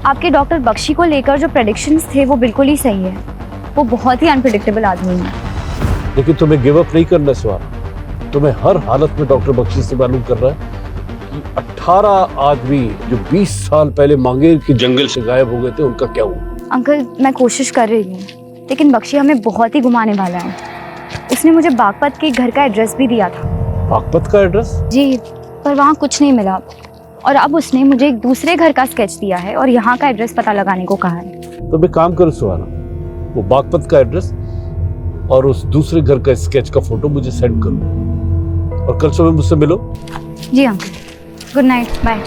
आपके डॉक्टर बख्शी को लेकर जो प्रेडिक्शंस थे वो बिल्कुल ही सही है। वो बहुत ही अनप्रेडिक्टेबल आदमी है। लेकिन तुम्हें गिव अप नहीं करना स्वाहा। तुम्हें हर हालत में डॉक्टर बख्शी से मालूम कर रहा है कि 18 आदमी जो 20 साल पहले मांगेर के जंगल से गायब हो गए थे, उनका क्या हुआ? अंकल, मैं कोशिश कर रही हूँ, लेकिन बख्शी हमें बहुत ही घुमाने वाला है। उसने मुझे बागपत के घर का एड्रेस भी दिया था। बागपत का एड्रेस? जी, पर वहाँ कुछ नहीं मिला। और अब उसने मुझे एक दूसरे घर का स्केच दिया है और यहाँ का एड्रेस पता लगाने को कहा है। तो मैं काम करूँ सुहाना, वो बागपत का एड्रेस और उस दूसरे घर का स्केच का फोटो मुझे सेंड करो और कल सुबह मुझसे मिलो। जी अंकल, गुड नाइट, बाय।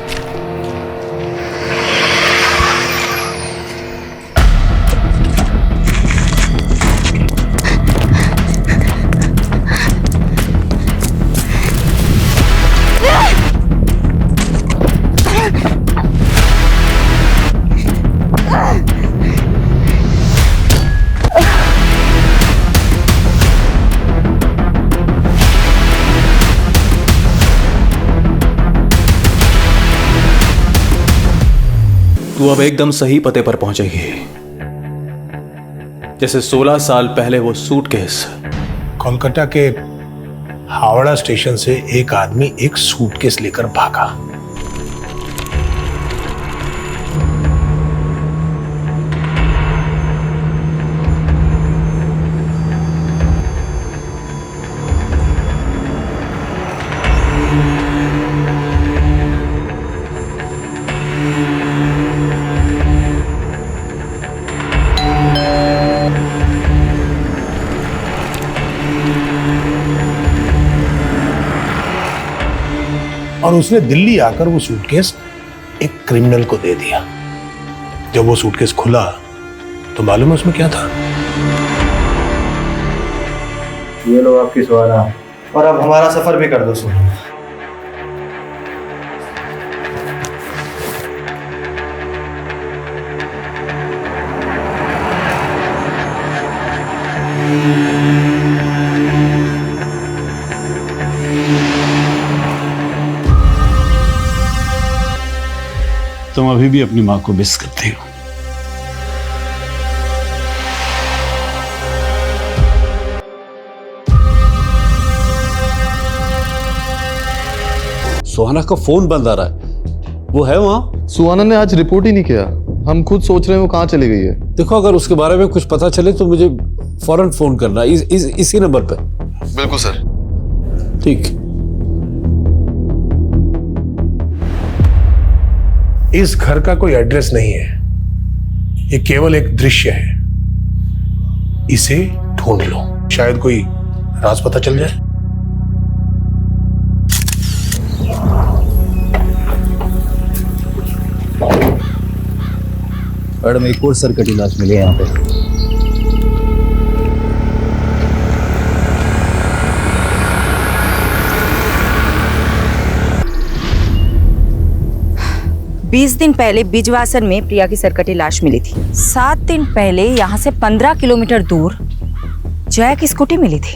तू अब एकदम सही पते पर पहुंचेगी। जैसे 16 साल पहले वो सूटकेस। कोलकाता के हावड़ा स्टेशन से एक आदमी एक सूटकेस लेकर भागा। और उसने दिल्ली आकर वो सूटकेस एक क्रिमिनल को दे दिया। जब वो सूटकेस खुला तो मालूम है उसमें क्या था? ये लो आपकी सुहाना, और अब हमारा सफर भी कर दो सुहाना। तुम अभी भी अपनी माँ को मिस करते हो। सुहाना का फोन बंद आ रहा है, वो है वहां? सुहाना ने आज रिपोर्ट ही नहीं किया। हम खुद सोच रहे हैं वो कहाँ चली गई है। देखो, अगर उसके बारे में कुछ पता चले तो मुझे फौरन फोन करना, इसी नंबर पे। बिल्कुल सर। ठीक। इस घर का कोई एड्रेस नहीं है, ये केवल एक दृश्य है। इसे ढूंढ लो, शायद कोई राज पता चल जाए। मैडम, एक और सर कटी लाश मिली है यहाँ पे। बीस दिन पहले बिजवासन में प्रिया की सरकटी लाश मिली थी। 7 दिन पहले यहाँ से 15 किलोमीटर दूर जया की स्कूटी मिली थी।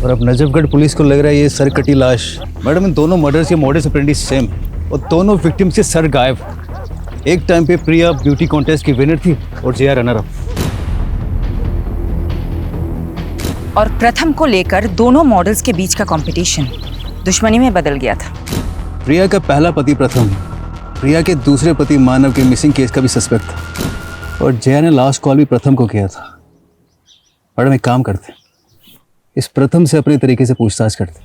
और अब नजफगढ़ पुलिस को लग रहा है ये सर कटी लाश। मैडम, इन दोनों मर्डर्स के मोडिस ऑपरेंडी सेम है और दोनों विक्टिम्स के सर गायब। एक टाइम पे प्रिया ब्यूटी कॉन्टेस्ट की विनर थी और जया रनर अप। और प्रथम को लेकर दोनों मॉडल्स के बीच का कंपटीशन दुश्मनी में बदल गया था। प्रिया का पहला पति प्रथम, प्रिया के दूसरे पति मानव के मिसिंग केस का भी सस्पेक्ट था और जया ने लास्ट कॉल भी प्रथम को किया था। मैडम, एक काम करते, इस प्रथम से अपने तरीके से पूछताछ करते।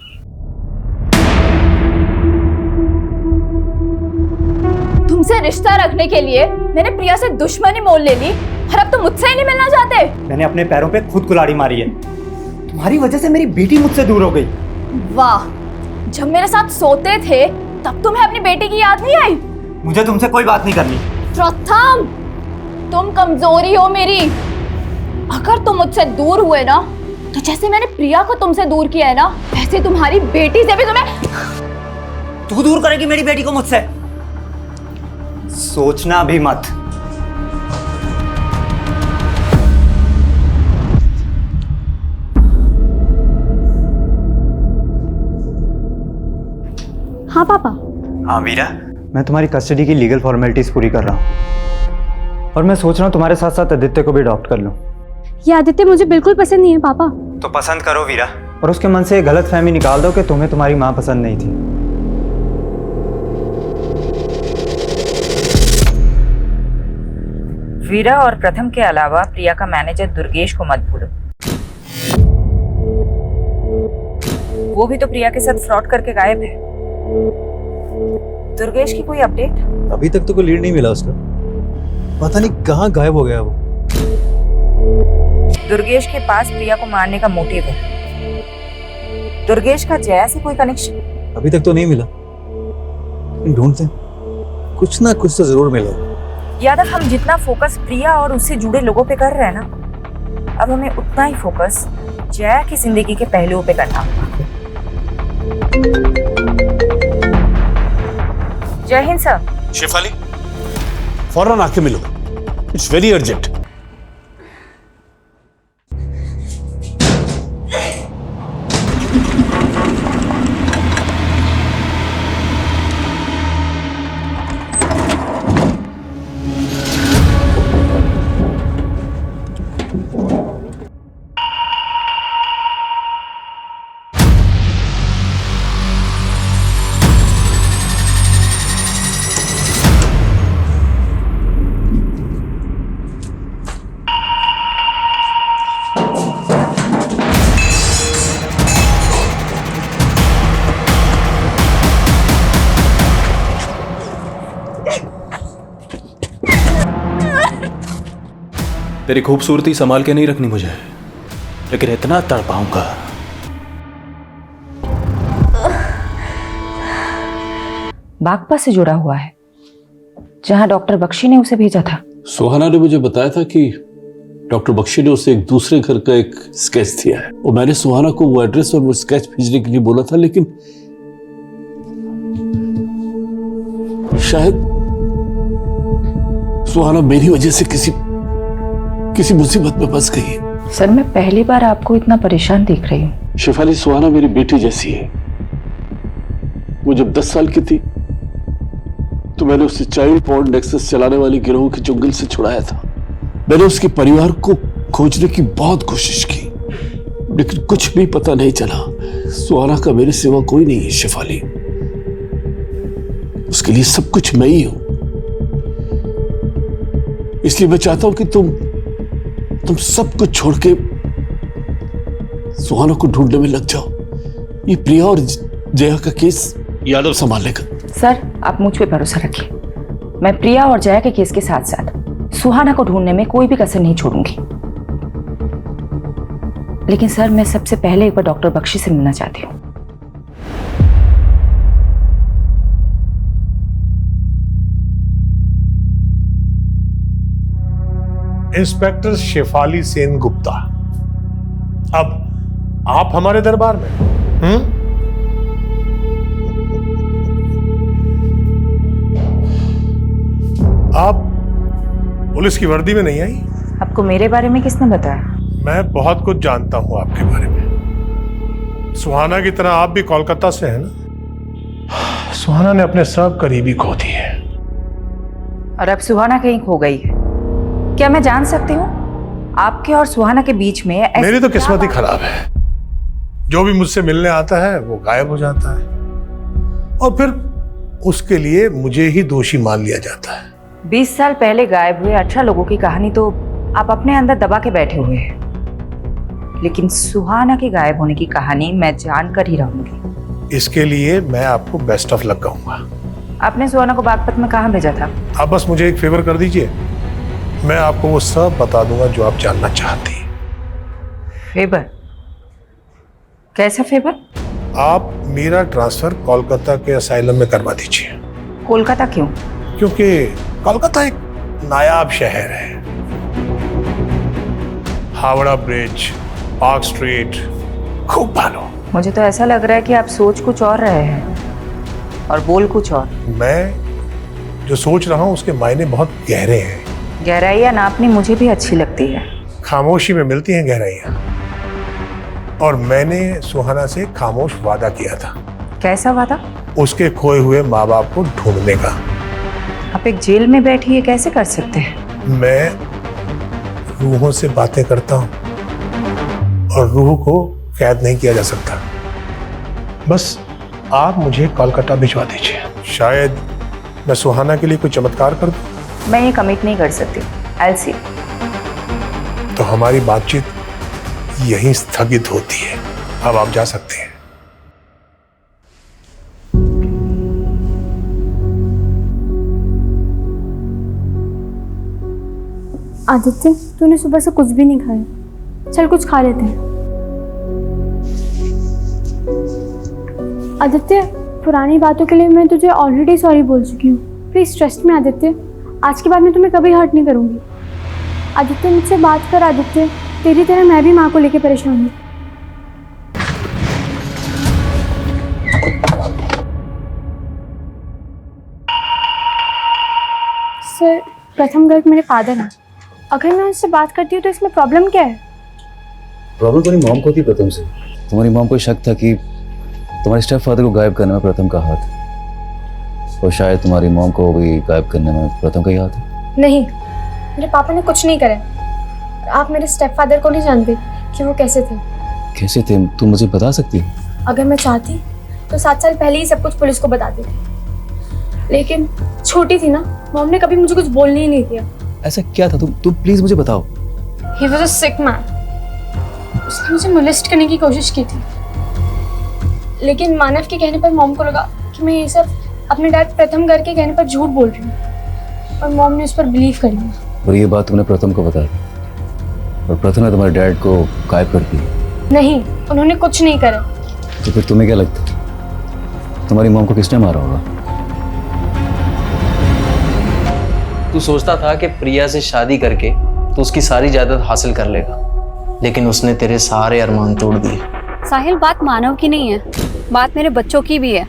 तुमसे रिश्ता रखने के लिए मैंने प्रिया से दुश्मनी मोल ले ली और अब तुम मुझसे ही नहीं मिलना चाहते। मैंने अपने पैरों पे खुद कुल्हाड़ी मारी है। तुम्हारी वजह से मेरी बेटी मुझसे दूर हो गई। वाह, जब मेरे साथ सोते थे तब तुम्हें अपनी बेटी की याद नहीं आई? मुझे तुमसे कोई बात नहीं करनी। प्रथम, तुम कमजोरी हो मेरी। अगर तुम मुझसे दूर हुए ना, तो जैसे मैंने प्रिया को तुमसे दूर किया है ना, वैसे तुम्हारी बेटी से भी तुम्हें। तू दूर करेगी मेरी बेटी को मुझसे? सोचना भी मत। हाँ पापा। हाँ वीरा, मैं तुम्हारी कस्टडी की लीगल फॉर्मेलिटीज पूरी कर रहा हूँ और मैं सोच रहा हूँ तुम्हारे साथ साथ आदित्य को भी अडॉप्ट कर लूँ। ये आदित्य मुझे बिल्कुल पसंद नहीं है पापा। तो पसंद करो वीरा, और उसके मन से गलत फहमी निकाल दो कि तुम्हें तुम्हारी माँ पसंद नहीं थी। वीरा और प्रथम के अलावा प्रिया का मैनेजर दुर्गेश को मत भूलो। वो भी तो प्रिया के साथ फ्रॉड करके गायब है। दुर्गेश की कोई अपडेट? अभी तक तो कोई लीड नहीं मिला उसका, पता नहीं कहाँ गायब हो गया वो। दुर्गेश के पास प्रिया को मारने का मोटिव है। दुर्गेश का जया से कोई कनेक्शन? अभी तक तो नहीं मिला, ढूंढते कुछ ना कुछ तो जरूर मिलेगा। यादव, हम जितना फोकस प्रिया और उससे जुड़े लोगों पे कर रहे हैं ना, अब हमें उतना ही फोकस जया की जिंदगी के पहलुओं पे करना होगा। जय हिंद सर। शेफाली, फौरन आके मिलो, इट्स वेरी अर्जेंट। तेरी खूबसूरती संभाल के नहीं रखनी मुझे, लेकिन इतना तड़पाऊंगा। बागपा से जुड़ा हुआ है, जहां डॉक्टर बख्शी ने उसे भेजा था। सुहाना ने मुझे बताया था कि डॉक्टर बख्शी ने उसे एक दूसरे घर का एक स्केच दिया है, और मैंने सुहाना को वो एड्रेस और वो स्केच भेजने के लिए बोला था, लेकिन शायद सुहाना मेरी वजह से किसी मुसीबत में फंस गई। सर, मैं पहली बार आपको इतना परेशान देख रही हूँ। शेफाली, सुहाना मेरी बेटी जैसी है। वो जब 10 साल की थी तो मैंने उसे चाइल्ड पॉर्न नेक्सस चलाने वाली गिरोह के चुंगल से छुड़ाया था। मैंने उसके परिवार को खोजने की बहुत कोशिश की, लेकिन कुछ भी पता नहीं चला। सुहाना का मेरे सिवा कोई नहीं है शेफाली, उसके लिए सब कुछ मैं ही हूं। इसलिए मैं चाहता हूं कि तुम सब कुछ छोड़ के सुहाना को ढूंढने में लग जाओ। ये प्रिया और जया का केस यादव संभाल लेगा। सर, आप मुझ पे भरोसा रखिए। मैं प्रिया और जया के केस के साथ साथ सुहाना को ढूंढने में कोई भी कसर नहीं छोड़ूंगी। लेकिन सर, मैं सबसे पहले एक बार डॉक्टर बख्शी से मिलना चाहती हूँ। इंस्पेक्टर शेफाली सेन गुप्ता, अब आप हमारे दरबार में? आप पुलिस की वर्दी में नहीं आई? आपको मेरे बारे में किसने बताया? मैं बहुत कुछ जानता हूं आपके बारे में। सुहाना की तरह आप भी कोलकाता से हैं ना? सुहाना ने अपने सब करीबी खो दिए, और अब सुहाना कहीं खो गई है। क्या मैं जान सकती हूँ आपके और सुहाना के बीच में मेरी तो किस्मत ही खराब है। जो भी मुझसे मिलने आता है वो गायब हो जाता है, और फिर उसके लिए मुझे ही दोषी मान लिया जाता है। 20 साल पहले गायब हुए 18 लोगों की कहानी तो आप अपने अंदर दबा के बैठे हुए हैं, लेकिन सुहाना के गायब होने की कहानी मैं जानकर ही रहूंगी। इसके लिए मैं आपको बेस्ट ऑफ लक कहूंगा। आपने सुहाना को बागपत में कहाँ भेजा था? आप बस मुझे एक फेवर कर दीजिए, मैं आपको वो सब बता दूंगा जो आप जानना चाहती हैं। फेवर? कैसा फेवर? आप मेरा ट्रांसफर कोलकाता के असाइलम में करवा दीजिए। कोलकाता क्यों? क्योंकि कोलकाता एक नायाब शहर है। हावड़ा ब्रिज, पार्क स्ट्रीट, खूब भालो। मुझे तो ऐसा लग रहा है कि आप सोच कुछ और रहे हैं और बोल कुछ और। मैं जो सोच रहा हूं उसके मायने बहुत गहरे हैं। गहराइयाँ नापनी मुझे भी अच्छी लगती है। खामोशी में मिलती हैं गहराइयाँ, और मैंने सुहाना से खामोश वादा किया था। कैसा वादा? उसके खोए हुए माँ बाप को ढूंढने का। आप एक जेल में बैठी ये कैसे कर सकते हैं? मैं रूहों से बातें करता हूं और रूह को कैद नहीं किया जा सकता। बस आप मुझे कोलकाता भिजवा दीजिए, शायद मैं सुहाना के लिए कोई चमत्कार कर दूं। मैं ये कमिट नहीं कर सकती। I'll see। तो हमारी बातचीत यहीं स्थगित होती है। अब आप जा सकते हैं। आदित्य, तूने सुबह से कुछ भी नहीं खाया, चल कुछ खा लेते हैं। आदित्य, पुरानी बातों के लिए मैं तुझे ऑलरेडी सॉरी बोल चुकी हूँ। प्लीज ट्रस्ट मी आदित्य, आज के बाद मैं तुम्हें कभी हर्ट नहीं करूँगी। आदित्य, मुझसे बात कर। आदित्य, तेरी तरह मैं भी माँ को लेके परेशान हूँ। सर, प्रथम गर्ग मेरे फादर हैं। अगर मैं उनसे बात करती हूँ तो इसमें प्रॉब्लम क्या है? प्रॉब्लम तुम्हारी मॉम को थी प्रथम से। तुम्हारी मॉम को शक था कि तुम्हारे स्टेप फादर को गायब करने में प्रथम का हाथ है, और शायद तुम्हारी मॉम को भी गायब करने में प्रथम का ही हाथ है। नहीं, मेरे पापा ने कुछ नहीं करा। आप मेरे स्टेप फादर को नहीं जानते कि वो कैसे थे। कैसे थे तुम मुझे बता सकती हो? अगर मैं चाहती तो 7 साल पहले ही सब कुछ पुलिस को बता देती, लेकिन छोटी थी ना, मॉम ने कभी मुझे कुछ बोलने ही नहीं दिया। ऐसा क्या था? तुम प्लीज मुझे बताओ। He was a sick man। उसने मुझे मोलेस्ट करने की कोशिश की थी, लेकिन मानव के कहने पर मॉम को लगा कि मैं ये सब अपने डैड प्रथम गर्ग के कहने पर झूठ बोल रही हूँ, और मॉम ने उस पर बिलीव कर लिया। और ये बात तुमने प्रथम को बता दी, और प्रथम ने तुम्हारे डैड को गायब कर दिया? नहीं, उन्होंने कुछ नहीं करा। तो फिर तुम्हें क्या लगता है तुम्हारी मॉम को किसने मारा होगा? तू सोचता था कि प्रिया से शादी करके तो उसकी सारी जायदाद हासिल कर लेगा, लेकिन उसने तेरे सारे अरमान तोड़ दिए। साहिल, बात मानव की नहीं है, बात मेरे बच्चों की भी है।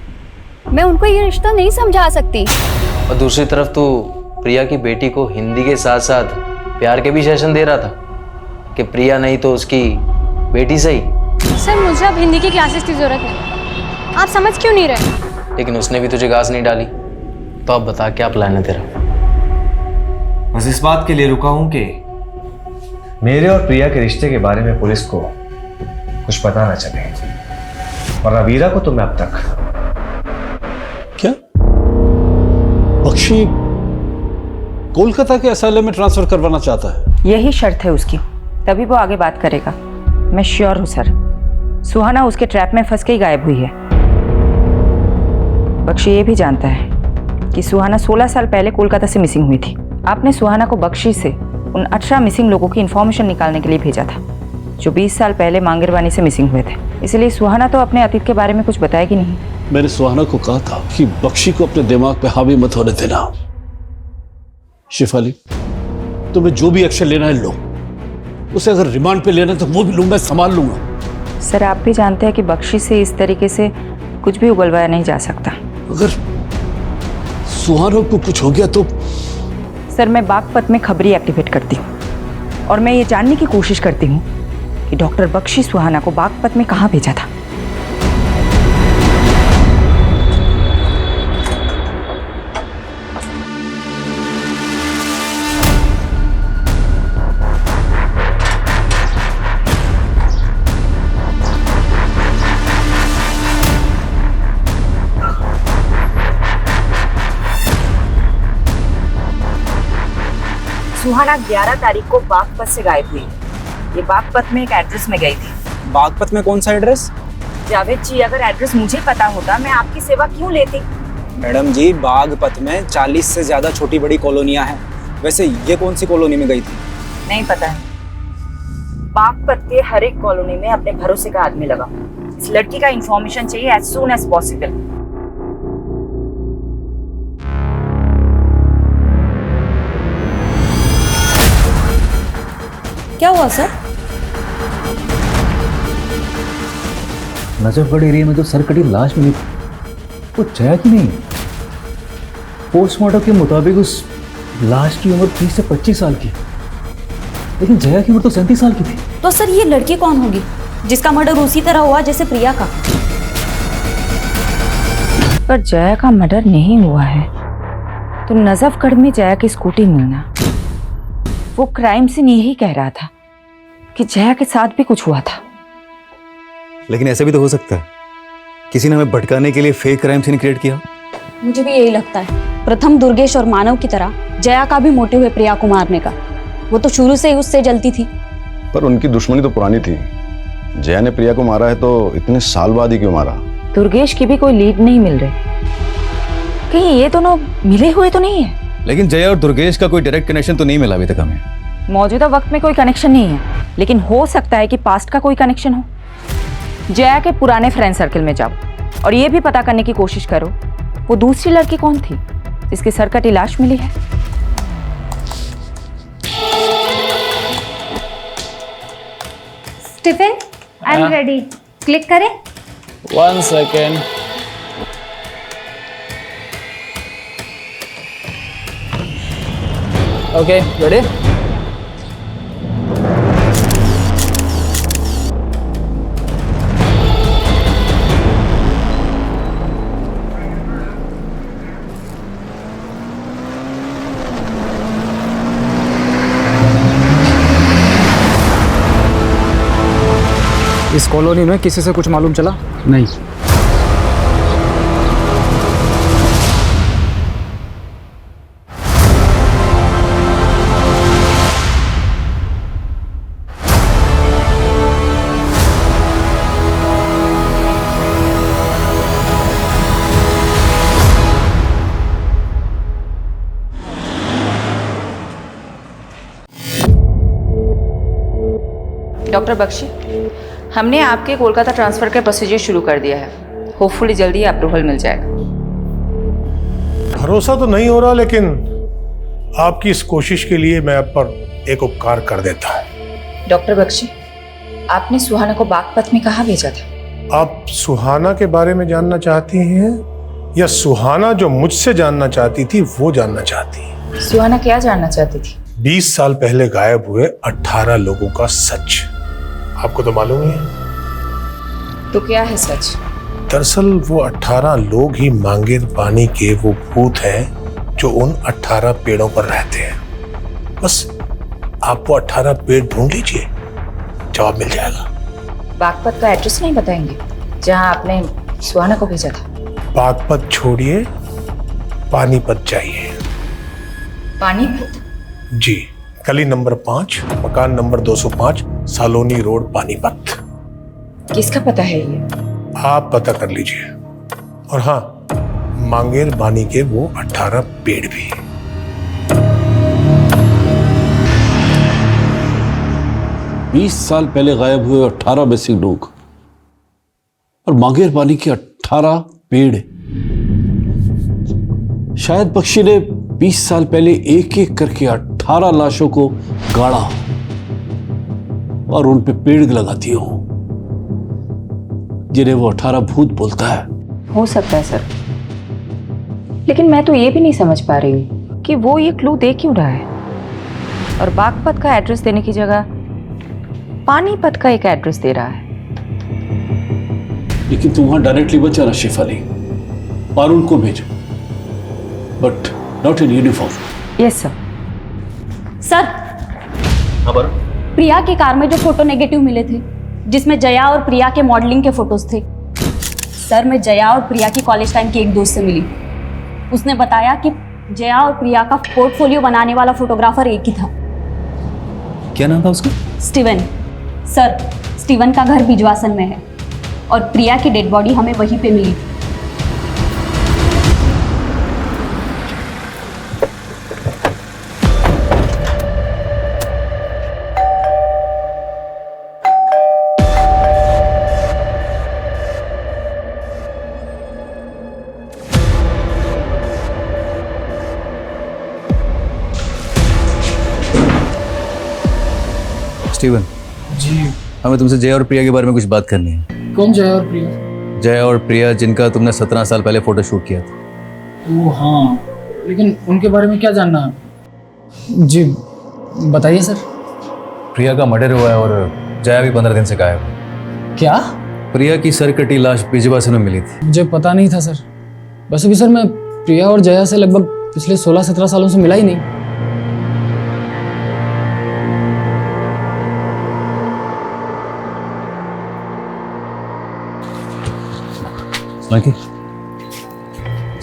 मैं उनको ये रिश्ता नहीं समझा सकती। और दूसरी तरफ तू प्रिया की बेटी को हिंदी के साथ साथ प्यार के भी सेशन दे रहा था कि प्रिया नहीं तो उसकी बेटी सही। सर, मुझे अब हिंदी की क्लासेस की जरूरत नहीं। आप समझ क्यों नहीं रहे? लेकिन उसने भी तुझे घास नहीं डाली, तो अब बता क्या प्लान है तेरा? बस इस बात के लिए रुका हूं कि मेरे और प्रिया के रिश्ते के बारे में पुलिस को कुछ पता ना चले, वरना वीरा को तो मैं अब तक। क्या बख्शी कोलकाता के असाइलम में ट्रांसफर करवाना चाहता है? यही शर्त है उसकी, तभी वो आगे बात करेगा। मैं श्योर हूँ सर, सुहाना उसके ट्रैप में फंस के ही गायब हुई है। बख्शी ये भी जानता है कि सुहाना 16 साल पहले कोलकाता से मिसिंग हुई थी। आपने सुहाना को बख्शी से उन 18 मिसिंग लोगों की इन्फॉर्मेशन निकालने के लिए भेजा था, जो 20 साल पहले मांगेरवानी से मिसिंग हुए थे। इसलिए सुहाना तो अपने अतीत के बारे में कुछ बताएगी नहीं। मैंने सुहाना को कहा था कि बख्शी को अपने दिमाग पे हावी मत होने देना। शिफाली, तुम्हें जो भी एक्शन लेना है लो, उसे अगर रिमांड पे लेना है तो वो भी लूंगा, संभाल लूंगा। सर, आप भी जानते हैं कि बख्शी से इस तरीके से कुछ भी उगलवाया नहीं जा सकता। अगर सुहाना को कुछ हो गया तो? सर, मैं बागपत में खबरी एक्टिवेट करती हूँ और मैं ये जानने की कोशिश करती हूँ कि डॉक्टर बख्शी सुहाना को बागपत में कहाँ भेजा था। सुहाना 11 तारीख को बागपत से गायब हुई। ये बागपत में एक एड्रेस में गई थी। बागपत में कौन सा एड्रेस? जावेद जी, अगर एड्रेस मुझे पता होता मैं आपकी सेवा क्यों लेती? मैडम जी, बागपत में 40 से ज्यादा छोटी बड़ी कॉलोनियां हैं। वैसे ये कौन सी कॉलोनी में गई थी? नहीं पता है। बागपत के हर एक कॉलोनी में अपने भरोसे का आदमी लगा। इस लड़की का इंफॉर्मेशन चाहिए एज सून एज पॉसिबल। क्या हुआ सर? नजफगढ़ एरिया में जो सरकटी लाश मिली वो जया की नहीं। पोस्टमार्टम के मुताबिक उस लाश की उम्र 30 से 25 साल की, लेकिन जया की उम्र तो 37 साल की थी। तो सर, ये लड़की कौन होगी जिसका मर्डर उसी तरह हुआ जैसे प्रिया का? पर जया का मर्डर नहीं हुआ है। तो नजफगढ़ में जया की स्कूटी मिलना, वो क्राइम सीन यही कह रहा था कि जया के साथ भी कुछ हुआ था। लेकिन ऐसा भी तो हो सकता है किसी ने हमें भटकाने के लिए फेक क्राइम सीन क्रिएट किया। मुझे भी यही लगता है। प्रथम, दुर्गेश और मानव की तरह जया का भी मोटिव है प्रिया को मारने का। वो तो शुरू से ही उससे जलती थी। पर उनकी दुश्मनी तो पुरानी थी। जया ने प्रिया को मारा है तो इतने साल बाद ही क्यों मारा? दुर्गेश की भी कोई लीड नहीं मिल रही। कहीं ये दोनों मिले हुए तो नहीं है? लेकिन जया और दुर्गेश का कोई डायरेक्ट कनेक्शन तो नहीं मिला अभी तक हमें। मौजूदा वक्त में कोई कनेक्शन नहीं है, लेकिन हो सकता है कि पास्ट का कोई कनेक्शन हो। जया के पुराने फ्रेंड सर्कल में जाओ और ये भी पता करने की कोशिश करो वो दूसरी लड़की कौन थी जिसकी सर कटी लाश मिली है। Stephen, I am ready. Click करें। 1 सेकेंड। Okay, ready? इस कॉलोनी में किसी से कुछ मालूम चला? नहीं। डॉक्टर बख्शी, हमने आपके कोलकाता ट्रांसफ़र का प्रोसीजर शुरू कर दिया है। होपफुली जल्दी अप्रूवल मिल जाएगा। भरोसा तो नहीं हो रहा, लेकिन आपकी इस कोशिश के लिए मैं आप पर एक उपकार कर देता हूं। डॉक्टर बख्शी, आपने सुहाना को बागपत में कहाँ भेजा था? आप सुहाना के बारे में जानना चाहती हैं या सुहाना जो मुझसे जानना चाहती थी वो जानना चाहती हैं? सुहाना क्या जानना चाहती थी? 20 साल पहले गायब हुए 18 लोगों का सच। आपको तो मालूम ही है। तो क्या है सच? दरअसल वो 18 लोग ही मांगेर पानी के वो भूत हैं जो उन 18 पेड़ों पर रहते हैं। बस आप वो 18 पेड़ ढूंढ लीजिए, जवाब मिल जाएगा। बागपत का एड्रेस नहीं बताएंगे जहां आपने सुहाना को भेजा था? बागपत छोड़िए, पानीपत चाहिए। पानीपत? जी, गली नंबर 5, मकान नंबर 205, सालोनी रोड, पानीपत। किसका पता है ये? आप पता कर लीजिए। और हाँ, मांगेर बानी के वो 18 पेड़ भी। बीस साल पहले गायब हुए 18 मिसिंग लोग और मांगेर बानी के 18 पेड़। शायद बख्शी ने 20 साल पहले एक एक करके 18 लाशों को गाड़ा और उन पे पेड़ लगा दिए हों, जिन्हें वो 18 भूत बोलता है। हो सकता है सर, लेकिन मैं तो ये भी नहीं समझ पा रही हूँ कि वो ये क्लू दे क्यों रहा है और बागपत का एड्रेस देने की जगह पानीपत का एक एड्रेस दे रहा है। लेकिन तुम वहां डायरेक्टली बचा ना शिफ अली, पारुल को भेजो, but not in uniform. Yes sir. Sir, Priya की कार में जो फोटो नेगेटिव मिले थे जिसमें जया और प्रिया के मॉडलिंग के फोटोज थे, सर मैं जया और प्रिया की कॉलेज टाइम की एक दोस्त से मिली। उसने बताया कि जया और प्रिया का पोर्टफोलियो बनाने वाला फोटोग्राफर एक ही था। क्या नाम था उसका? स्टीवन। सर, स्टीवन का घर बिजवासन में है और प्रिया की डेड बॉडी हमें वहीं पे मिली। स्टीवन जी, हमें तुमसे जया और प्रिया के बारे में कुछ बात करनी है। कौन जया और प्रिया? जया और प्रिया जिनका तुमने 17 साल पहले फोटो शूट किया था। ओह हाँ, लेकिन उनके बारे में क्या जानना है? जी बताइए सर। प्रिया का मर्डर हुआ है और जया भी 15 दिन से गायब है। क्या? प्रिया की सर कटी लाश बिजवासन में मिली थी। मुझे पता नहीं था सर। वैसे भी सर मैं प्रिया और जया से लगभग पिछले 16-17 सालों से मिला ही नहीं। माइकी,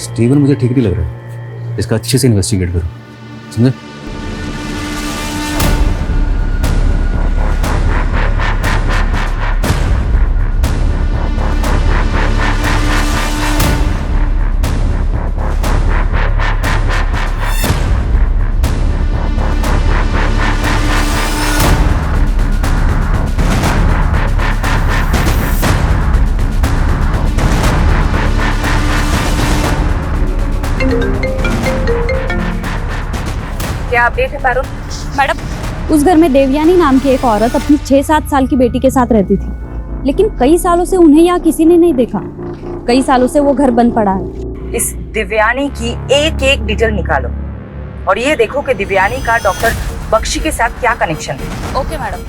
स्टीवन मुझे ठीक नहीं लग रहा है, इसका अच्छे से इन्वेस्टिगेट करो, समझे? क्या अपडेट है पारुल? मैडम, उस घर में देवयानी नाम की एक औरत अपनी 6-7 साल की बेटी के साथ रहती थी, लेकिन कई सालों से उन्हें यहाँ किसी ने नहीं देखा। कई सालों से वो घर बंद पड़ा है। इस दिव्यानी की एक एक डिटेल निकालो और ये देखो कि दिव्यानी का डॉक्टर बख्शी के साथ क्या कनेक्शन है। Okay madam.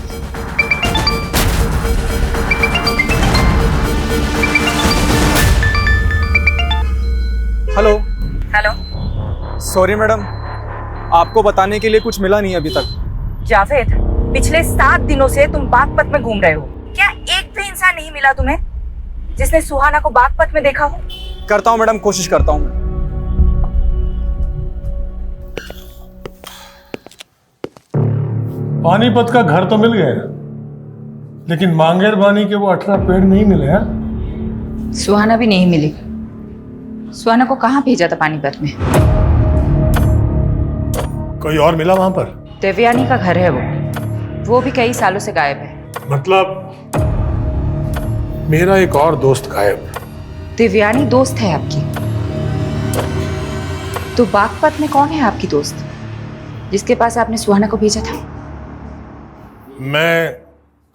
Hello. Hello. Sorry madam, आपको बताने के लिए कुछ मिला नहीं अभी तक। जावेद, पिछले 7 दिनों से तुम बागपत में घूम रहे हो, क्या एक भी इंसान नहीं मिला तुम्हें जिसने सुहाना को बागपत में देखा हो? करता हूँ मैडम, कोशिश करता हूँ। पानीपत का घर तो मिल गया, लेकिन मांगेर बानी के वो 18 पेड़ नहीं मिले हैं। सुहाना भी नहीं मिली। सुहाना को कहाँ भेजा था पानीपत में? कोई और मिला वहां पर? देवयानी का घर है वो भी कई सालों से गायब है। मतलब मेरा एक और दोस्त गायब। देवयानी दोस्त है आपकी? तो बागपत में कौन है आपकी दोस्त जिसके पास आपने सुहाना को भेजा था? मैं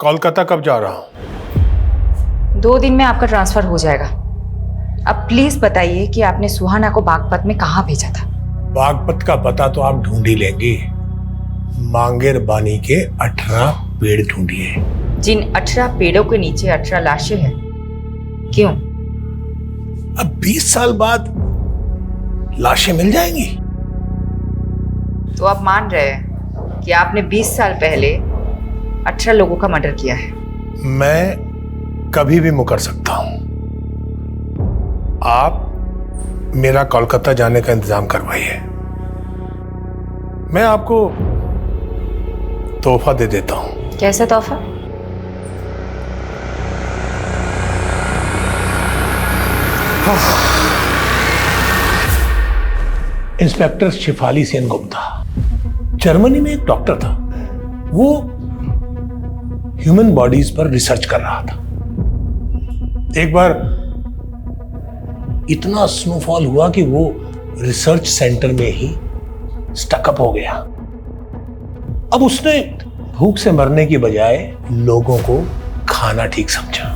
कोलकाता कब जा रहा हूं? 2 दिन में आपका ट्रांसफर हो जाएगा। अब प्लीज बताइए कि आपने सुहाना को बागपत में कहाँ भेजा था? बागपत का पता तो आप ढूंढ ही लेंगे। मांगेर बानी के 18 पेड़ ढूंढिए। जिन 18 पेड़ों के नीचे 18 लाशें हैं, क्यों? अब 20 साल बाद लाशें मिल जाएंगी। तो आप मान रहे हैं कि आपने 20 साल पहले 18 लोगों का मर्डर किया है? मैं कभी भी मुकर सकता हूं। आप मेरा कोलकाता जाने का इंतजाम करवाइए, मैं आपको तोहफा दे देता हूं। कैसा तोहफा? इंस्पेक्टर शिफाली सेन गुप्ता, जर्मनी में एक डॉक्टर था। वो ह्यूमन बॉडीज पर रिसर्च कर रहा था। एक बार इतना स्नोफॉल हुआ कि वो रिसर्च सेंटर में ही स्टकअप हो गया। अब उसने भूख से मरने की बजाय लोगों को खाना ठीक समझा।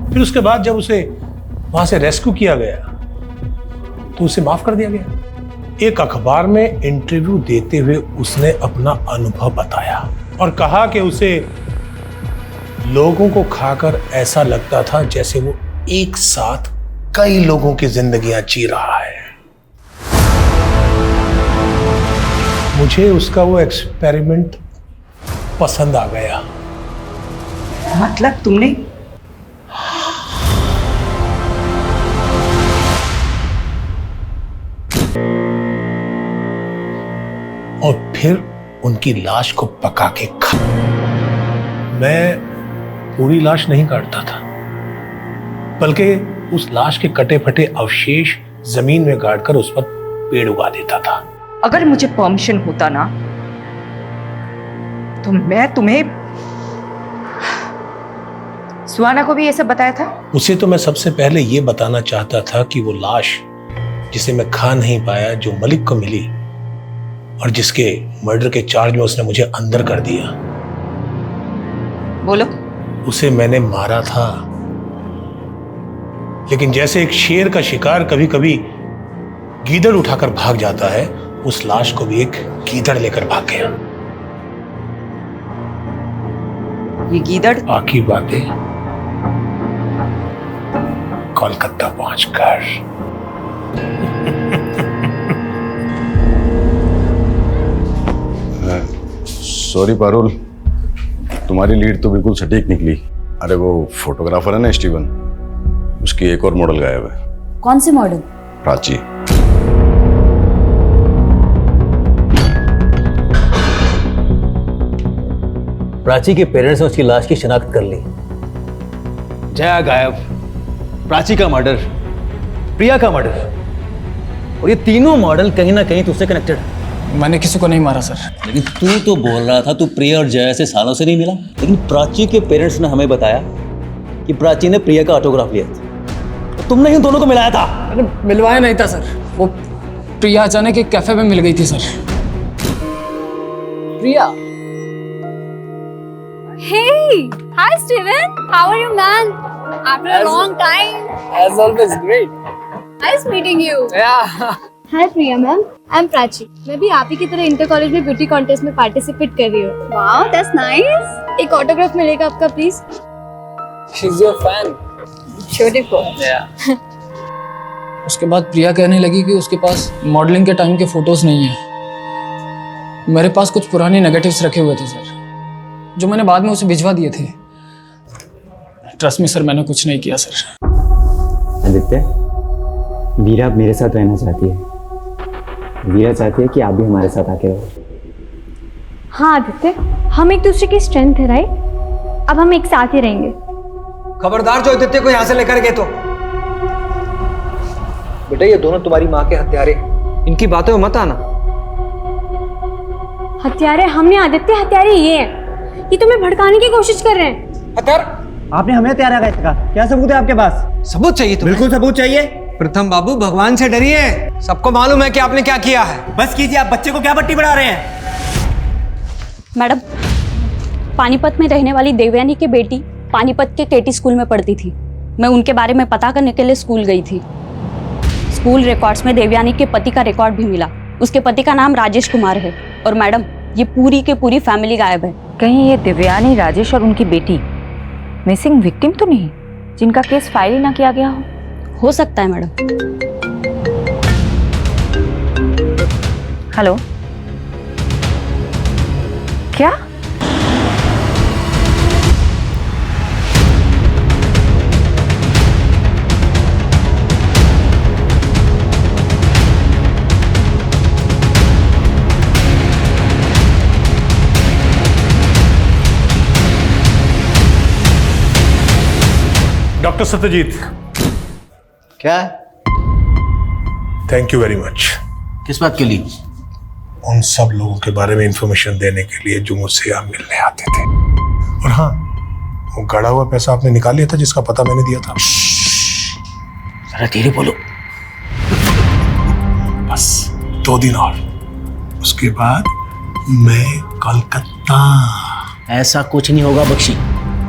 फिर उसके बाद जब उसे वहां से रेस्क्यू किया गया तो उसे माफ कर दिया गया। एक अखबार में इंटरव्यू देते हुए उसने अपना अनुभव बताया और कहा कि उसे लोगों को खाकर ऐसा लगता था जैसे वो एक साथ कई लोगों की जिंदगियां जी रहा है। मुझे उसका वो एक्सपेरिमेंट पसंद आ गया। मतलब तुमने? और फिर उनकी लाश को पका के खा। मैं पूरी लाश नहीं काटता था, बल्कि उस लाश के कटे फटे अवशेष जमीन में गाड़कर उस पर पेड़ उगा देता था। अगर मुझे परमिशन होता ना तो मैं तुम्हें सुहाना को भी ये सब बताया था। उसे तो मैं सबसे पहले ये बताना चाहता था कि वो लाश जिसे मैं खा नहीं पाया, जो मलिक को मिली और जिसके मर्डर के चार्ज में उसने मुझे अंदर कर दिया, बोलो। उसे मैंने मारा था, लेकिन जैसे एक शेर का शिकार कभी कभी गीदड़ उठाकर भाग जाता है, उस लाश को भी एक गीदड़ लेकर भाग गया। ये गीदड़? बाकी बातें कोलकाता पहुंचकर सॉरी पारुल, तुम्हारी लीड तो बिल्कुल सटीक निकली। अरे वो फोटोग्राफर है ना स्टीवन, उसकी एक और मॉडल गायब है। कौन से मॉडल? प्राची। प्राची के पेरेंट्स ने उसकी लाश की शिनाख्त कर ली। जया गायब, प्राची का मर्डर, प्रिया का मर्डर, और ये तीनों मॉडल कहीं ना कहीं तुझसे कनेक्टेड है। मैंने किसी को नहीं मारा सर। लेकिन तू तो बोल रहा था तू प्रिया और जया से सालों से नहीं मिला, लेकिन प्राची के पेरेंट्स ने हमें बताया कि प्राची ने प्रिया का ऑटोग्राफ लिया था। तो तुमने इन दोनों को मिलाया था। अरे मिलवाया नहीं था सर, वो प्रिया अचानक एक कैफे में मिल गई थी sir. Priya. Hey, hi Steven. How are you, man? After a long time. As always, great. Nice meeting you. Yeah. Hi Priya ma'am. I'm Prachi. मैं भी आप ही की तरह इंटर कॉलेज में ब्यूटी कॉन्टेस्ट में पार्टिसिपेट कर रही हूँ। Wow, that's nice. एक ऑटोग्राफ मिलेगा आपका please? She's your fan. Beautiful. Yeah. उसके बाद प्रिया कहने लगी कि उसके पास मॉडलिंग के टाइम के फोटोज नहीं है। मेरे पास कुछ पुराने नेगेटिव्स रखे हुए थे सर, जो मैंने बाद में उसे भिजवा दिए थे। ट्रस्ट मी सर, मैंने कुछ नहीं किया सर। आदित्य, वीरा अब मेरे साथ रहना चाहती है। वीरा चाहती है कि आप भी हमारे साथ आके रहो। हाँ आदित्य, हम एक दूसरे की स्ट्रेंथ है राइट? अब हम एक साथ ही रहेंगे। खबरदार जो आदित्य को यहाँ से लेकर गए तो। बेटा ये दोनों तुम्हारी माँ के हत्यारे, इनकी बातों में मत आना। हत्यारे हमने आदित्य, हत्यारे ये हैं। ये तुम्हें भड़काने की कोशिश कर रहे हैं। हत्यार? आपने हमें हत्यारा कहा, क्या सबूत है आपके पास? सबूत चाहिए तुम्हें? बिल्कुल सबूत चाहिए। प्रथम बाबू, भगवान से डरिए, सबको मालूम है कि आपने क्या किया है। बस कीजिए, आप बच्चे को क्या पट्टी बढ़ा रहे हैं? मैडम, पानीपत में रहने वाली देवयानी की बेटी पानीपत के केटी स्कूल में पढ़ती थी। मैं उनके बारे में पता करने के लिए स्कूल गई थी। स्कूल रिकॉर्ड्स में देवयानी के पति का रिकॉर्ड भी मिला। उसके पति का नाम राजेश कुमार है। और मैडम, ये पूरी की पूरी फैमिली गायब है। कहीं ये देवयानी, राजेश और उनकी बेटी मिसिंग विक्टिम तो नहीं, जिनका केस फाइल ही ना किया गया हो सकता है मैडम। हेलो, क्या? डॉक्टर सत्यजीत। क्या? Thank you very much. किस बात के लिए? उन सब लोगों के बारे में इंफॉर्मेशन देने के लिए जो मुझसे आप मिलने आते थे। और हाँ, वो गड़ा हुआ पैसा आपने निकाल लिया था जिसका पता मैंने दिया था। जरा धीरे बोलो। बस 2 दिन और, उसके बाद मैं कोलकाता। ऐसा कुछ नहीं होगा बख्शी।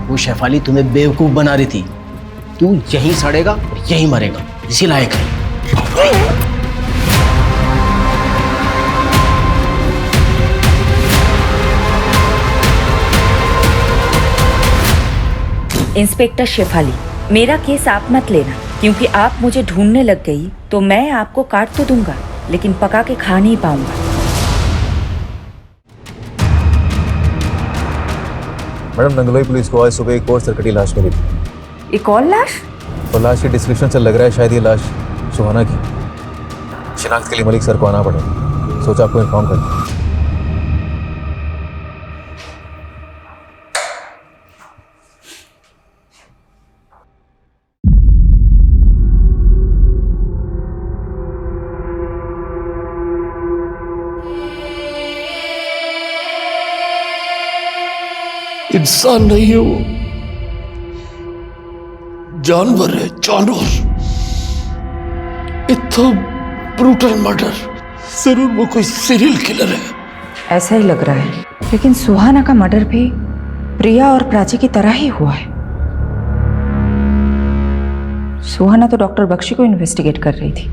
वो शेफाली तुम्हें बेवकूफ बना रही थी। तू यहीं सड़ेगा और यहीं मरेगा, इसी लायक है। इंस्पेक्टर शेफाली, मेरा केस आप मत लेना, क्योंकि आप मुझे ढूंढने लग गई तो मैं आपको काट तो दूंगा, लेकिन पका के खा नहीं पाऊंगा। मैडम, नंगलोई पुलिस को आज सुबह एक और सरकटी लाश मिली थी। एक और लाश? और लाश के डिस्क्रिप्शन से लग रहा है शायद ये लाश सुहाना की। शिनाख्त के लिए मलिक सर को आना पड़ेगा। सोचा आपको इन्फॉर्म कर। इंसान नहीं है वो, जानवर है, जानवर। इतना ब्रूटल मर्डर, जरूर वो कोई सीरियल किलर है। ऐसा ही लग रहा है, लेकिन सुहाना का मर्डर भी प्रिया और प्राची की तरह ही हुआ है। सुहाना तो डॉक्टर बख्शी को इन्वेस्टिगेट कर रही थी,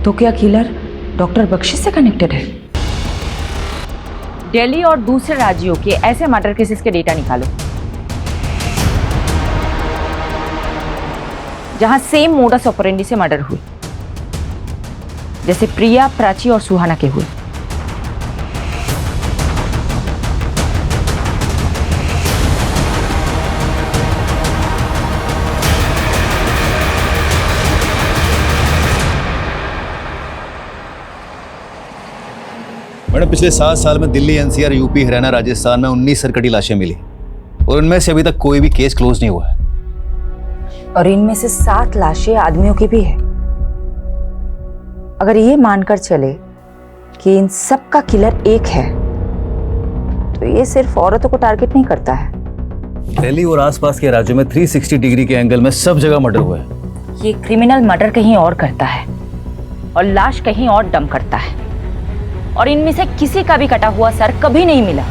तो क्या किलर डॉक्टर बख्शी से कनेक्टेड है? दिल्ली और दूसरे राज्यों के ऐसे मर्डर केसेस के डेटा निकालो। जहां सेम मोडस ऑपरेंडी से मर्डर हुई, जैसे प्रिया, प्राची और सुहाना के हुए। मैडम, पिछले 7 साल में दिल्ली, एनसीआर, यूपी, हरियाणा, राजस्थान में 19 सरकटी लाशें मिली और उनमें से अभी तक कोई भी केस क्लोज नहीं हुआ है। और इनमें से 7 लाशें आदमियों की भी है। अगर ये मानकर चले कि इन सब का किलर एक है, तो ये सिर्फ औरतों को टारगेट नहीं करता है। दिल्ली और आसपास के राज्यों में 360 डिग्री के एंगल में सब जगह मर्डर हुआ है। ये क्रिमिनल मर्डर कहीं और करता है और लाश कहीं और डंप करता है, और इनमें से किसी का भी कटा हुआ सर कभी नहीं मिला।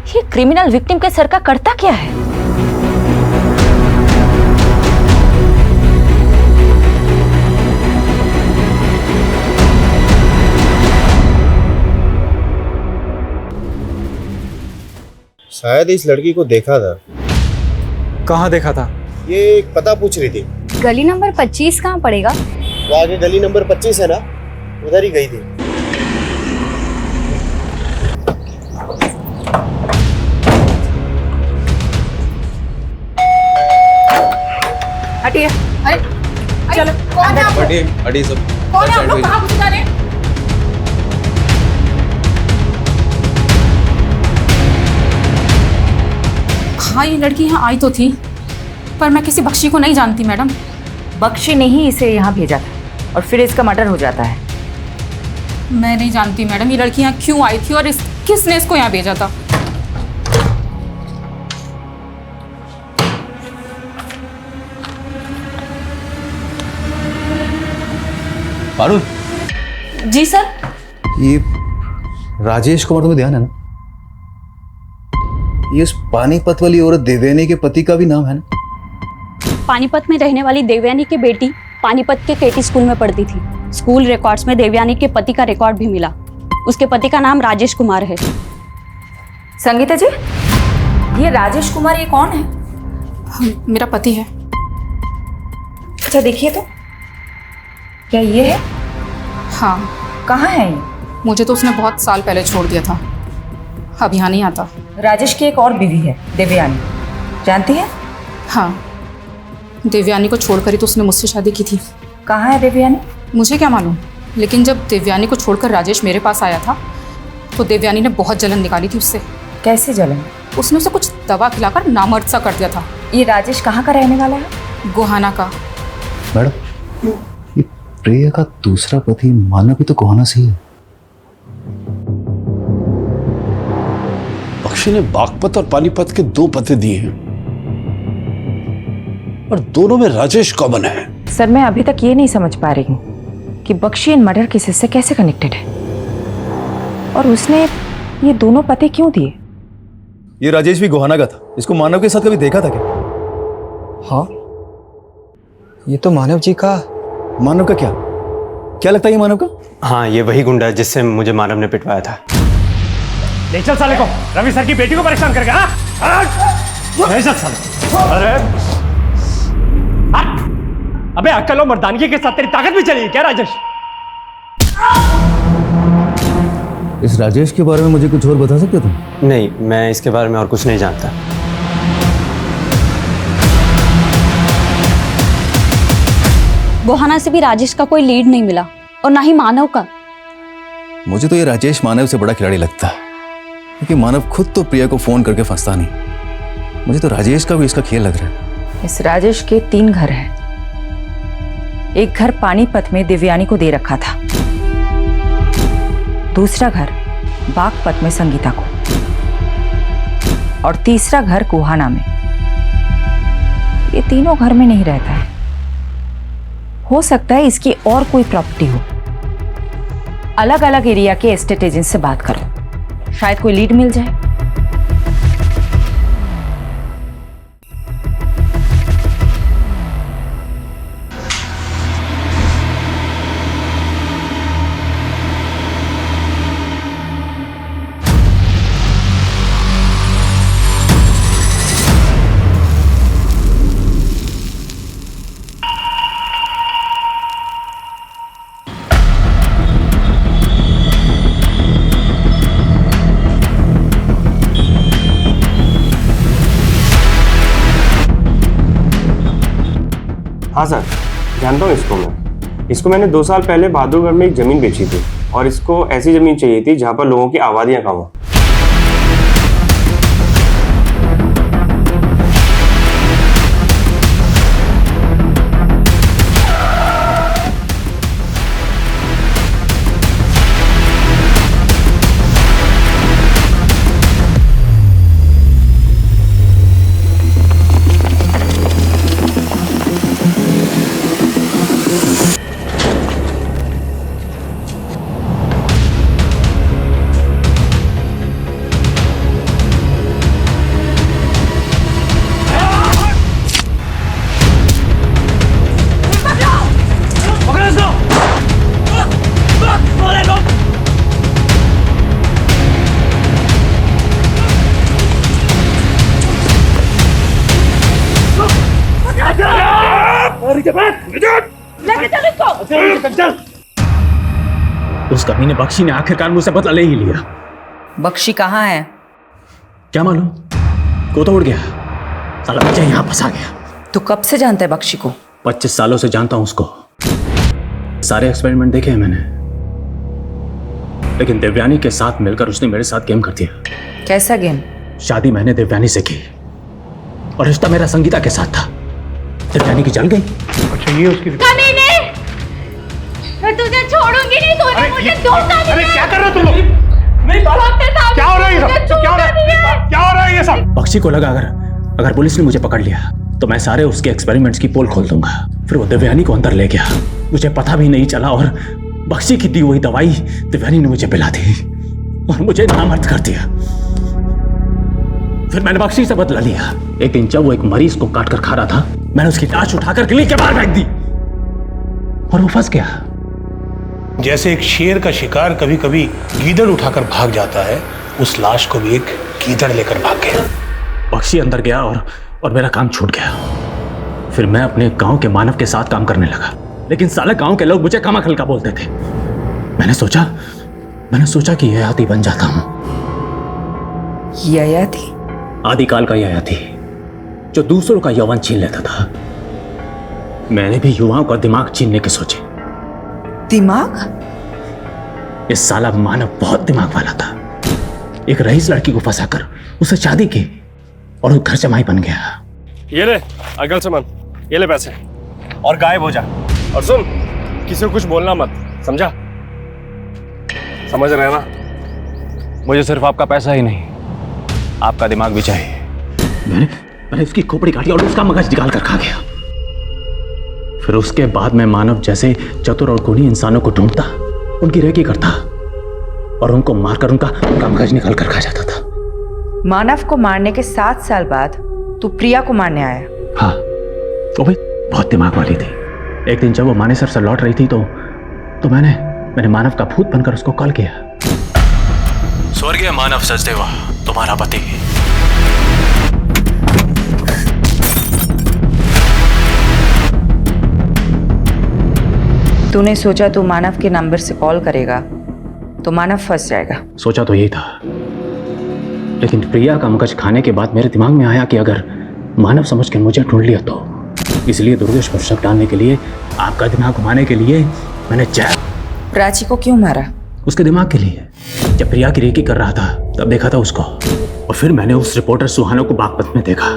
ये क्रिमिनल विक्टिम के सर का करता क्या है? शायद इस लड़की को देखा था। कहाँ देखा था? ये एक पता पूछ रही थी। गली नंबर 25 कहाँ पड़ेगा? वो आगे गली नंबर 25 है ना, उधर ही गई थी। हटिए। अरे चलो कौन है आप? हटिए सब। कौन है आप लोग? कहाँ घुस जा रहे हैं? हाँ, ये लड़की यहाँ आई तो थी, पर मैं किसी बख्शी को नहीं जानती मैडम। बख्शी ने ही इसे यहाँ भेजा था और फिर इसका मर्डर हो जाता है। मैं नहीं जानती मैडम ये लड़की यहाँ क्यों आई थी और किसने इसको यहाँ भेजा था। पारुल। जी सर। ये राजेश कुमार, तुम्हें ध्यान है ना? ये उस पानीपत वाली औरत देवयानी के पति का भी नाम है ना? पानीपत में रहने वाली देवयानी की बेटी पानीपत के केटी स्कूल में पढ़ती थी। स्कूल रिकॉर्ड्स में देवयानी के पति का रिकॉर्ड भी मिला। उसके पति का नाम राजेश कुमार है। संगीता जी, ये राजेश कुमार, ये कौन है? मेरा पति है। अच्छा देखिए तो, क्या ये है? हाँ। कहाँ है ये? मुझे तो उसने बहुत साल पहले छोड़ दिया था, अब यहाँ नहीं आता। राजेश की एक और बीवी है, देवयानी, जानती है? हाँ, देवयानी को छोड़कर ही तो उसने मुझसे शादी की थी। कहाँ है देवयानी? मुझे क्या मालूम, लेकिन जब देवयानी को छोड़कर राजेश मेरे पास आया था तो देवयानी ने बहुत जलन निकाली थी उससे। कैसे जलन? उसने उसे कुछ दवा खिलाकर नामर्द सा कर दिया था। ये राजेश कहाँ का रहने वाला है? गोहाना का। मैडम, ये प्रिया का दूसरा पति मानव भी तो गोहाना से ही है। बख्शी ने बागपत और पानीपत के 2 पते दिए हैं और दोनों में राजेश कॉमन है। सर, मैं अभी तक ये नहीं समझ पा रही हूँ कि बख्शी इन मर्डर केसेस से कैसे कनेक्टेड है, और उसने ये दोनों पते क्यों दिए? ये राजेश भी गोहाना का था। इसको मानव के साथ कभी देखा था क्या? हाँ, ये तो मानव जी का। मानव का क्या लगता है ये मानव का? हाँ, ये वही गुंडा है जिससे मुझे मानव ने पिटवाया था। ले चल साले को, रवि सर की बेटी को परेशान कर गया। ले चल साले। अरे अबे अक्ल और मर्दानगी के साथ तेरी ताकत भी चली क्या राजेश? इस राजेश के बारे में मुझे कुछ और बता सकते तुम? नहीं, मैं इसके बारे में और कुछ नहीं जानता। गोहाना से भी राजेश का कोई लीड नहीं मिला और ना ही मानव का। मुझे तो ये राजेश मानव से बड़ा खिलाड़ी लगता है, क्योंकि मानव खुद तो प्रिया को फोन करके फंसता नहीं। मुझे तो राजेश का भी इसका खेल लग रहा है। इस राजेश के 3 घर हैं। एक घर पानीपत में देवयानी को दे रखा था, दूसरा घर बागपत में संगीता को, और तीसरा घर गोहाना में। ये तीनों घर में नहीं रहता है। हो सकता है इसकी और कोई प्रॉपर्टी हो। अलग अलग एरिया के एस्टेट एजेंट से बात करो, शायद कोई लीड मिल जाए। हाँ सर, जानता हूँ इसको मैं। इसको मैंने 2 साल पहले बहादुरगढ़ में एक ज़मीन बेची थी और इसको ऐसी ज़मीन चाहिए थी जहाँ पर लोगों की आबादियाँ कम हो। उस कमीने बख्शी ने आखिरकार मुझसे बदला ले ही लिया। बख्शी कहाँ है? क्या मालूम, कोता उड़ गया। साला बच्चा यहाँ फंसा गया। तू कब से जानता है बख्शी को? 25 सालों से जानता हूं उसको। सारे एक्सपेरिमेंट देखे हैं मैंने, लेकिन देवयानी के साथ मिलकर उसने मेरे साथ गेम कर दिया। कैसा गेम? शादी मैंने देवयानी से की और रिश्ता मेरा संगीता के साथ था। देवयानी की जल गई। अच्छा, ये उसकी कमीने, मैं तुझे छोड़ूंगी नहीं। तूने मुझे धोखा दिया। अरे क्या कर रहे हो तुम लोग? क्या हो रहा है ये सब? क्या हो रहा है ये सब? बख्शी को लगा अगर पुलिस ने मुझे पकड़ लिया तो मैं सारे उसके एक्सपेरिमेंट्स की पोल खोल दूंगा। फिर वो देवयानी को अंदर ले गया, मुझे पता भी नहीं चला और बख्शी की दी हुई दवाई देवयानी ने मुझे पिला दी और मुझे नामर्द कर दिया। फिर मैंने बख्शी से बदला लिया। एक दिन जब वो एक मरीज को काट कर खा रहा था, मैंने उसकी लाश उठाकर गली के बाहर फेंक दी और वो फंस गया। जैसे एक शेर का शिकार कभी कभी गीदड़ उठाकर भाग जाता है, उस लाश को भी एक गीदड़ लेकर भाग गया। बख्शी अंदर गया और मेरा काम छूट गया। फिर मैं अपने गांव के मानव के साथ काम करने लगा, लेकिन साले गांव के लोग मुझे कमाखल का बोलते थे। मैंने सोचा कि ययाति बन जाता हूं। ययाति? आदिकाल का ययाति जो दूसरों का यौवन छीन लेता था। मैंने भी युवाओं का दिमाग छीनने के सोचे। दिमाग? इस साला मानव बहुत दिमाग वाला था। एक रईस लड़की को फंसाकर उससे शादी की और वो घर जमाई बन गया। ये ले अगल से मन, ये ले पैसे और गायब हो जा। और सुन, किसी को कुछ बोलना मत, समझा? समझ रहे ना? मुझे सिर्फ आपका पैसा ही नहीं, आपका दिमाग भी चाहिए। मैंने उसकी खोपड़ी काटी और उसका मगज निकाल कर खा गया। फिर उसके बाद मैं मानव जैसे चतुर और गुणी इंसानों को ढूंढता, उनकी रेकी करता और उनको मारकर उनका मगज निकाल कर खा जाता था। मानव को मारने के 7 साल बाद तू प्रिया को मारने आया? हाँ, वो भी बहुत दिमाग वाली थी। एक दिन जब वो मानेसर से लौट रही थी तो मैंने मानव का भूत बनकर उसको कॉल किया। स्वर्गीय मानव सचदेवा, तुम्हारा पति। तूने सोचा तू मानव के नंबर से कॉल करेगा तो मानव फंस जाएगा। सोचा तो यही था, लेकिन प्रिया का मगज खाने के बाद मेरे दिमाग में आया कि अगर मानव समझ के मुझे ढूंढ लिया तो, इसलिए दुर्गेश पर शक डालने के लिए, आपका दिमाग घुमाने के लिए मैंने प्राची को क्यों मारा? उसके दिमाग के लिए। जब प्रिया की रेकी कर रहा था तब देखा था उसको, और फिर मैंने उस रिपोर्टर सुहाना को बागपत में देखा।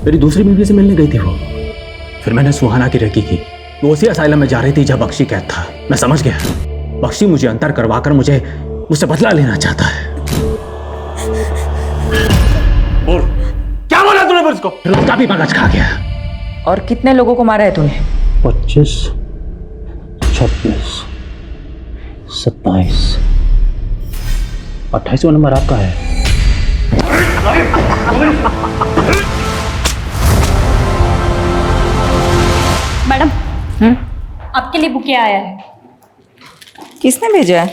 मेरी दूसरी बीवी से मिलने गई थी वो। फिर मैंने सुहाना की रेकी की। वो उसी असाइलम में जा रही थी जब बख्शी कैद था। मैं समझ गया, बख्शी मुझे अंतर करवाकर मुझसे बदला लेना चाहता है। बोल, क्या बोला तूने पुलिस को? फिर उसका भी मगज खा गया। और कितने लोगों को मारा है तूने? 25, 26, 27, 28वां नंबर आपका है। मैडम, आपके लिए बुके आया है। किसने भेजा है?